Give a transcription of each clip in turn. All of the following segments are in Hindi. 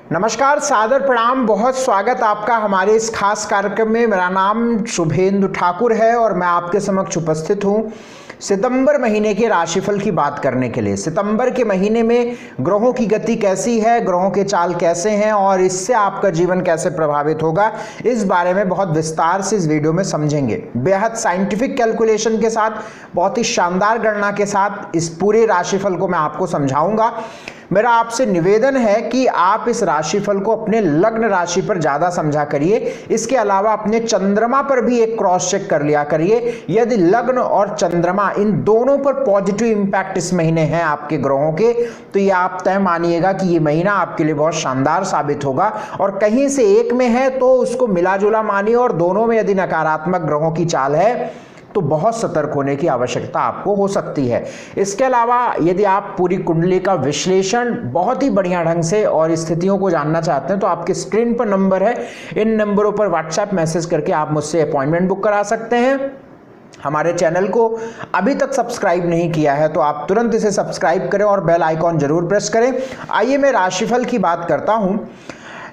नमस्कार, सादर प्रणाम, बहुत स्वागत आपका हमारे इस खास कार्यक्रम में। मेरा नाम शुभेंदु ठाकुर है और मैं आपके समक्ष उपस्थित हूँ सितंबर महीने के राशिफल की बात करने के लिए। सितंबर के महीने में ग्रहों की गति कैसी है, ग्रहों के चाल कैसे हैं और इससे आपका जीवन कैसे प्रभावित होगा, इस बारे में बहुत विस्तार से इस वीडियो में समझेंगे। बेहद साइंटिफिक कैलकुलेशन के साथ, बहुत ही शानदार गणना के साथ इस पूरे राशिफल को मैं आपको समझाऊंगा। मेरा आपसे निवेदन है कि आप इस राशिफल को अपने लग्न राशि पर ज्यादा समझा करिए। इसके अलावा अपने चंद्रमा पर भी एक क्रॉस चेक कर लिया करिए। यदि लग्न और चंद्रमा इन दोनों पर पॉजिटिव इंपैक्ट इस महीने हैं आपके ग्रहों के, तो ये आप तय मानिएगा कि ये महीना आपके लिए बहुत शानदार साबित होगा। और कहीं से एक में है तो उसको मिला जुला मानिए, और दोनों में यदि नकारात्मक ग्रहों की चाल है तो बहुत सतर्क होने की आवश्यकता आपको हो सकती है। इसके अलावा यदि आप पूरी कुंडली का विश्लेषण बहुत ही बढ़िया ढंग से और स्थितियों को जानना चाहते हैं तो आपके स्क्रीन पर नंबर है, इन नंबरों पर व्हाट्सएप मैसेज करके आप मुझसे अपॉइंटमेंट बुक करा सकते हैं। हमारे चैनल को अभी तक सब्सक्राइब नहीं किया है तो आप तुरंत इसे सब्सक्राइब करें और बेल आइकॉन जरूर प्रेस करें। आइए मैं राशिफल की बात करता हूं।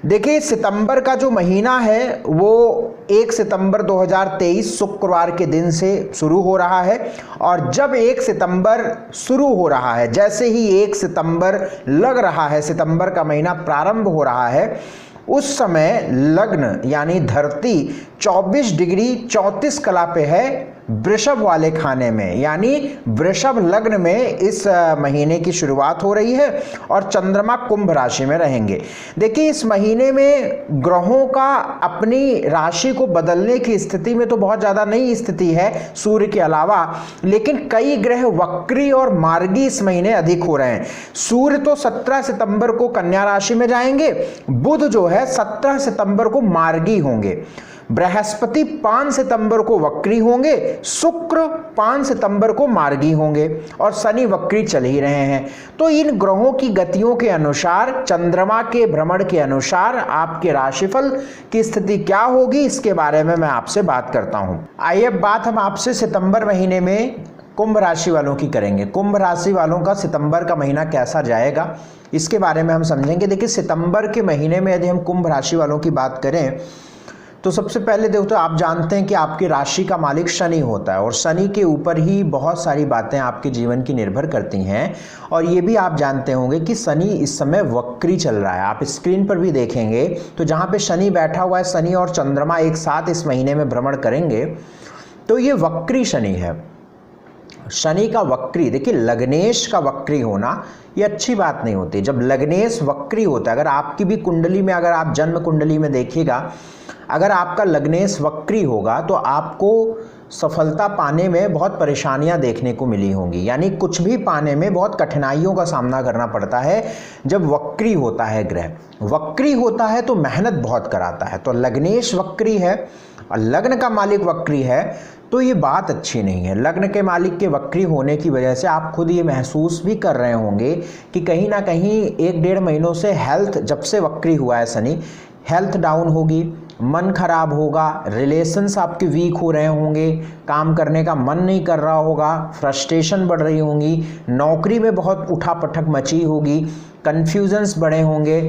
देखिए, सितंबर का जो महीना है वो 1 सितंबर 2023 शुक्रवार के दिन से शुरू हो रहा है। और जब 1 सितंबर शुरू हो रहा है, जैसे ही 1 सितंबर लग रहा है, सितंबर का महीना प्रारंभ हो रहा है, उस समय लग्न यानी धरती 24 डिग्री 34 कला पे है वृषभ वाले खाने में, यानी वृषभ लग्न में इस महीने की शुरुआत हो रही है और चंद्रमा कुंभ राशि में रहेंगे। देखिए, इस महीने में ग्रहों का अपनी राशि को बदलने की स्थिति में तो बहुत ज़्यादा नई स्थिति है सूर्य के अलावा, लेकिन कई ग्रह वक्री और मार्गी इस महीने अधिक हो रहे हैं। सूर्य तो 17 सितंबर को कन्या राशि में जाएंगे, बुध जो है 17 सितंबर को मार्गी होंगे, बृहस्पति 5 सितंबर को वक्री होंगे, शुक्र 5 सितंबर को मार्गी होंगे और शनि वक्री चल ही रहे हैं। तो इन ग्रहों की गतियों के अनुसार, चंद्रमा के भ्रमण के अनुसार आपके राशिफल की स्थिति क्या होगी, इसके बारे में मैं आपसे बात करता हूं। आइए अब बात हम आपसे सितंबर महीने में कुंभ राशि वालों की करेंगे। कुंभ राशि वालों का सितंबर का महीना कैसा जाएगा, इसके बारे में हम समझेंगे। देखिए, सितंबर के महीने में यदि हम कुंभ राशि वालों की बात करें तो सबसे पहले देखो, आप जानते हैं कि आपकी राशि का मालिक शनि होता है और शनि के ऊपर ही बहुत सारी बातें आपके जीवन की निर्भर करती हैं। और ये भी आप जानते होंगे कि शनि इस समय वक्री चल रहा है। आप स्क्रीन पर भी देखेंगे तो जहाँ पे शनि बैठा हुआ है, शनि और चंद्रमा एक साथ इस महीने में भ्रमण करेंगे, तो ये वक्री शनि है। शनि का वक्री, देखिए लग्नेश का वक्री होना ये अच्छी बात नहीं होती। जब लग्नेश वक्री होता है, अगर आपकी भी कुंडली में, अगर आप जन्म कुंडली में देखिएगा, अगर आपका लग्नेश वक्री होगा तो आपको सफलता पाने में बहुत परेशानियां देखने को मिली होंगी, यानी कुछ भी पाने में बहुत कठिनाइयों का सामना करना पड़ता है। जब वक्री होता है, ग्रह वक्री होता है तो मेहनत बहुत कराता है। तो लग्नेश वक्री है और लग्न का मालिक वक्री है, तो ये बात अच्छी नहीं है। लग्न के मालिक के वक्री होने की वजह से आप खुद ये महसूस भी कर रहे होंगे कि कहीं ना कहीं 1-1.5 महीनों से हेल्थ, जब से वक्री हुआ है शनि, हेल्थ डाउन होगी, मन खराब होगा, रिलेशंस आपके वीक हो रहे होंगे, काम करने का मन नहीं कर रहा होगा, फ्रस्ट्रेशन बढ़ रही होंगी, नौकरी में बहुत उठापटक मची होगी, कन्फ्यूजन्स बढ़े होंगे।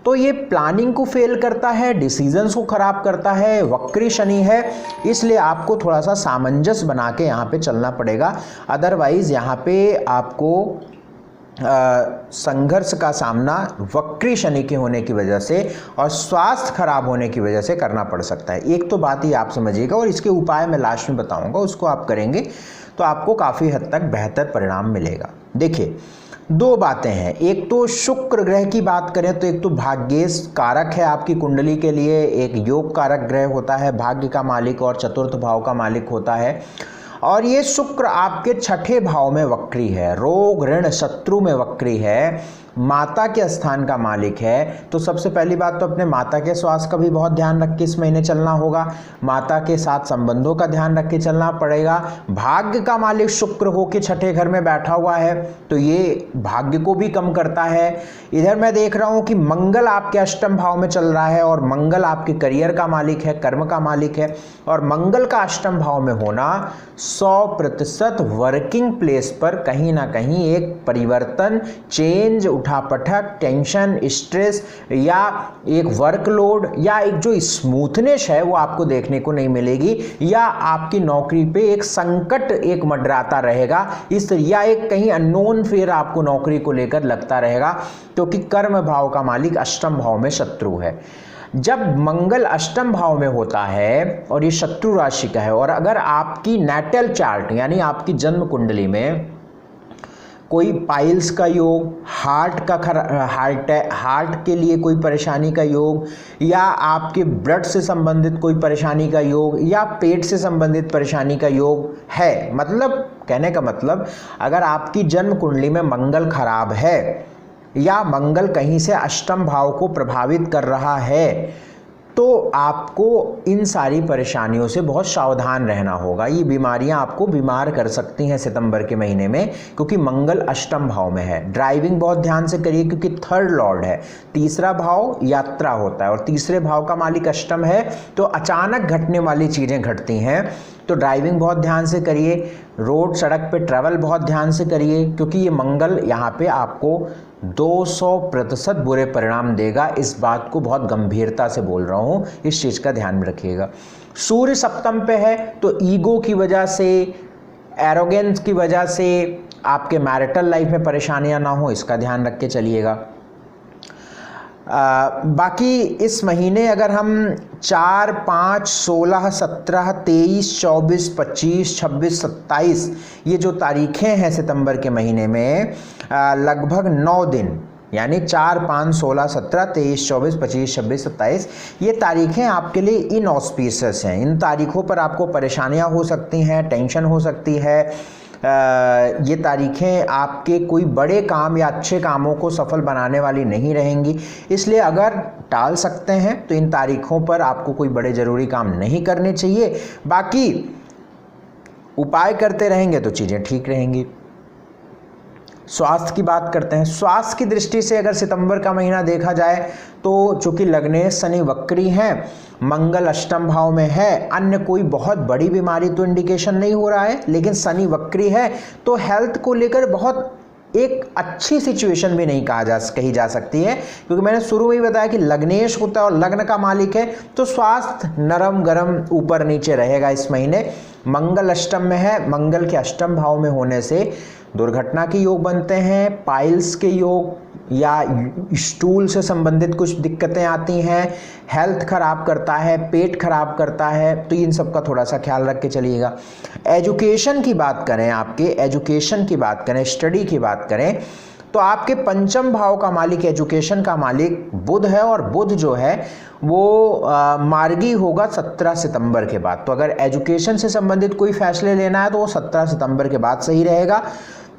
तो ये प्लानिंग को फेल करता है, डिसीजंस को खराब करता है, वक्री शनि है, इसलिए आपको थोड़ा सा सामंजस्य बना के यहाँ पे चलना पड़ेगा। अदरवाइज यहाँ पे आपको संघर्ष का सामना वक्री शनि के होने की वजह से और स्वास्थ्य खराब होने की वजह से करना पड़ सकता है। एक तो बात ही आप समझिएगा, और इसके उपाय मैं लास्ट में बताऊंगा, उसको आप करेंगे तो आपको काफ़ी हद तक बेहतर परिणाम मिलेगा। देखिए, 2 बातें हैं। एक तो शुक्र ग्रह की बात करें तो एक तो भाग्येश कारक है आपकी कुंडली के लिए, एक योग कारक ग्रह होता है, भाग्य का मालिक और चतुर्थ भाव का मालिक होता है। और ये शुक्र आपके 6ठे भाव में वक्री है, रोग ऋण शत्रु में वक्री है, माता के स्थान का मालिक है। तो सबसे पहली बात तो अपने माता के स्वास्थ्य का भी बहुत ध्यान रख के इस महीने चलना होगा, माता के साथ संबंधों का ध्यान रख के चलना पड़ेगा। भाग्य का मालिक शुक्र हो के 6ठे घर में बैठा हुआ है तो ये भाग्य को भी कम करता है। इधर मैं देख रहा हूं कि मंगल आपके 8म भाव में चल रहा है और मंगल आपके करियर का मालिक है, कर्म का मालिक है। और मंगल का 8म भाव में होना 100% वर्किंग प्लेस पर कहीं ना कहीं एक परिवर्तन, चेंज, उठापटक, टेंशन, स्ट्रेस या एक वर्कलोड या एक जो स्मूथनेस है वो आपको देखने को नहीं मिलेगी, या आपकी नौकरी पे एक संकट एक मंडराता रहेगा इस, या एक कहीं अननोन फियर आपको नौकरी को लेकर लगता रहेगा, क्योंकि कर्म भाव का मालिक अष्टम भाव में शत्रु है। जब मंगल अष्टम भाव में होता है और ये शत्रु राशि का है, और अगर आपकी नेटल चार्ट यानी आपकी जन्म कुंडली में कोई पाइल्स का योग, हार्ट के लिए कोई परेशानी का योग, या आपके ब्लड से संबंधित कोई परेशानी का योग, या पेट से संबंधित परेशानी का योग है, मतलब कहने का मतलब अगर आपकी जन्म कुंडली में मंगल खराब है या मंगल कहीं से अष्टम भाव को प्रभावित कर रहा है, तो आपको इन सारी परेशानियों से बहुत सावधान रहना होगा। ये बीमारियां आपको बीमार कर सकती हैं सितंबर के महीने में, क्योंकि मंगल अष्टम भाव में है। ड्राइविंग बहुत ध्यान से करिए, क्योंकि थर्ड लॉर्ड है, तीसरा भाव यात्रा होता है और तीसरे भाव का मालिक अष्टम है, तो अचानक घटने वाली चीज़ें घटती हैं। तो ड्राइविंग बहुत ध्यान से करिए, रोड सड़क पे ट्रैवल बहुत ध्यान से करिए, क्योंकि ये मंगल यहाँ पे आपको 200% बुरे परिणाम देगा। इस बात को बहुत गंभीरता से बोल रहा हूँ, इस चीज़ का ध्यान में रखिएगा। सूर्य सप्तम पे है, तो ईगो की वजह से, एरोगेंस की वजह से आपके मैरिटल लाइफ में परेशानियाँ ना हो, इसका ध्यान रख के चलिएगा। बाकी इस महीने अगर हम 4, 5, 16, 17, 23, 24, 25, 26, 27 ये जो तारीखें हैं सितंबर के महीने में, लगभग 9 दिन यानी 4, 5, 16, 17, 23, 24, 25, 26, 27 ये तारीखें आपके लिए इनऑस्पिशियस हैं। इन तारीखों पर आपको परेशानियां हो सकती हैं, टेंशन हो सकती है। ये तारीखें आपके कोई बड़े काम या अच्छे कामों को सफल बनाने वाली नहीं रहेंगी, इसलिए अगर टाल सकते हैं तो इन तारीखों पर आपको कोई बड़े ज़रूरी काम नहीं करने चाहिए। बाकी उपाय करते रहेंगे तो चीज़ें ठीक रहेंगी। स्वास्थ्य की बात करते हैं। स्वास्थ्य की दृष्टि से अगर सितंबर का महीना देखा जाए तो चूंकि लग्नेश शनि वक्री हैं, मंगल अष्टम भाव में है, अन्य कोई बहुत बड़ी बीमारी तो इंडिकेशन नहीं हो रहा है, लेकिन शनि वक्री है तो हेल्थ को लेकर बहुत एक अच्छी सिचुएशन भी नहीं कही जा सकती है, क्योंकि मैंने शुरू में ही बताया कि लग्नेश होता है और लग्न का मालिक है, तो स्वास्थ्य नरम गरम ऊपर नीचे रहेगा इस महीने। मंगल अष्टम में है, मंगल के अष्टम भाव में होने से दुर्घटना के योग बनते हैं, पाइल्स के योग या स्टूल से संबंधित कुछ दिक्कतें आती हैं, हेल्थ खराब करता है, पेट खराब करता है, तो इन सब का थोड़ा सा ख्याल रख के चलिएगा। एजुकेशन की बात करें, आपके एजुकेशन की बात करें, स्टडी की बात करें, तो आपके पंचम भाव का मालिक, एजुकेशन का मालिक बुध है, और बुध जो है वो मार्गी होगा 17 सितंबर के बाद। तो अगर एजुकेशन से संबंधित कोई फैसले लेना है तो वो 17 सितंबर के बाद सही रहेगा।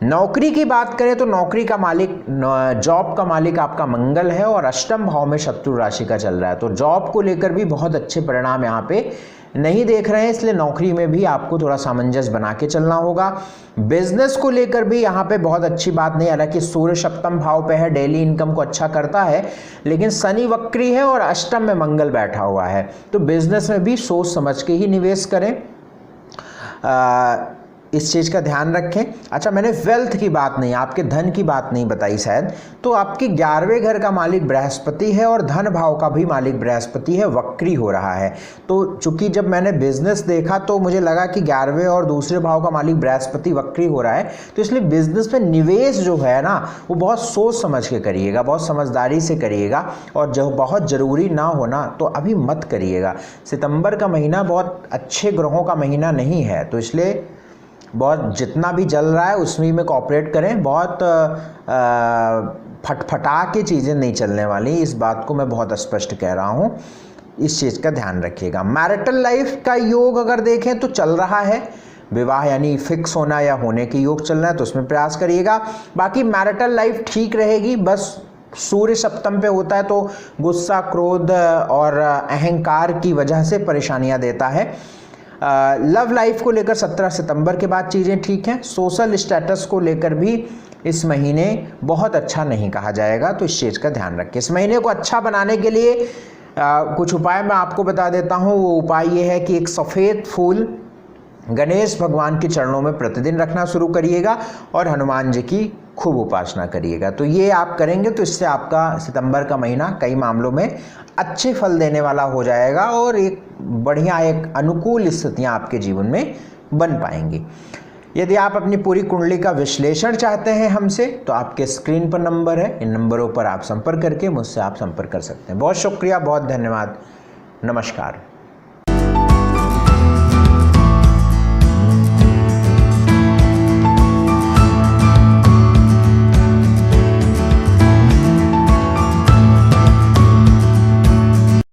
नौकरी की बात करें तो नौकरी का मालिक, जॉब का मालिक आपका मंगल है और अष्टम भाव में शत्रु राशि का चल रहा है, तो जॉब को लेकर भी बहुत अच्छे परिणाम यहाँ पे नहीं देख रहे हैं, इसलिए नौकरी में भी आपको थोड़ा सामंजस्य बना के चलना होगा। बिजनेस को लेकर भी यहाँ पे बहुत अच्छी बात नहीं, हालांकि सूर्य सप्तम भाव पे है, डेली इनकम को अच्छा करता है, लेकिन शनि वक्री है और अष्टम में मंगल बैठा हुआ है, तो बिजनेस में भी सोच समझ के ही निवेश करें, इस चीज़ का ध्यान रखें। अच्छा, मैंने वेल्थ की बात नहीं, आपके धन की बात नहीं बताई शायद, तो आपके 11वें घर का मालिक बृहस्पति है और धन भाव का भी मालिक बृहस्पति है, वक्री हो रहा है। तो चूंकि जब मैंने बिजनेस देखा तो मुझे लगा कि 11वें और दूसरे भाव का मालिक बृहस्पति वक्री हो रहा है, तो इसलिए बिजनेस में निवेश जो है ना वो बहुत सोच समझ के करिएगा, बहुत समझदारी से करिएगा, और जो बहुत ज़रूरी ना होना तो अभी मत करिएगा। सितंबर का महीना बहुत अच्छे ग्रहों का महीना नहीं है, तो इसलिए बहुत जितना भी चल रहा है उसमें में कोऑपरेट करें, बहुत फटफटा के चीज़ें नहीं चलने वाली, इस बात को मैं बहुत स्पष्ट कह रहा हूँ, इस चीज़ का ध्यान रखिएगा। मैरिटल लाइफ का योग अगर देखें तो चल रहा है, विवाह यानी फिक्स होना या होने के योग चल रहा है, तो उसमें प्रयास करिएगा। बाकी मैरिटल लाइफ ठीक रहेगी, बस सूर्य सप्तम पे होता है तो गुस्सा, क्रोध और अहंकार की वजह से परेशानियाँ देता है। लव लाइफ को लेकर 17 सितंबर के बाद चीज़ें ठीक हैं। सोशल स्टेटस को लेकर भी इस महीने बहुत अच्छा नहीं कहा जाएगा, तो इस चीज़ का ध्यान रखें। इस महीने को अच्छा बनाने के लिए कुछ उपाय मैं आपको बता देता हूँ। वो उपाय ये है कि एक सफ़ेद फूल गणेश भगवान के चरणों में प्रतिदिन रखना शुरू करिएगा और हनुमान जी की खूब उपासना करिएगा। तो ये आप करेंगे तो इससे आपका सितंबर का महीना कई मामलों में अच्छे फल देने वाला हो जाएगा और एक बढ़िया एक अनुकूल स्थितियाँ आपके जीवन में बन पाएंगी। यदि आप अपनी पूरी कुंडली का विश्लेषण चाहते हैं हमसे, तो आपके स्क्रीन पर नंबर है, इन नंबरों पर आप संपर्क करके मुझसे आप संपर्क कर सकते हैं। बहुत शुक्रिया, बहुत धन्यवाद, नमस्कार।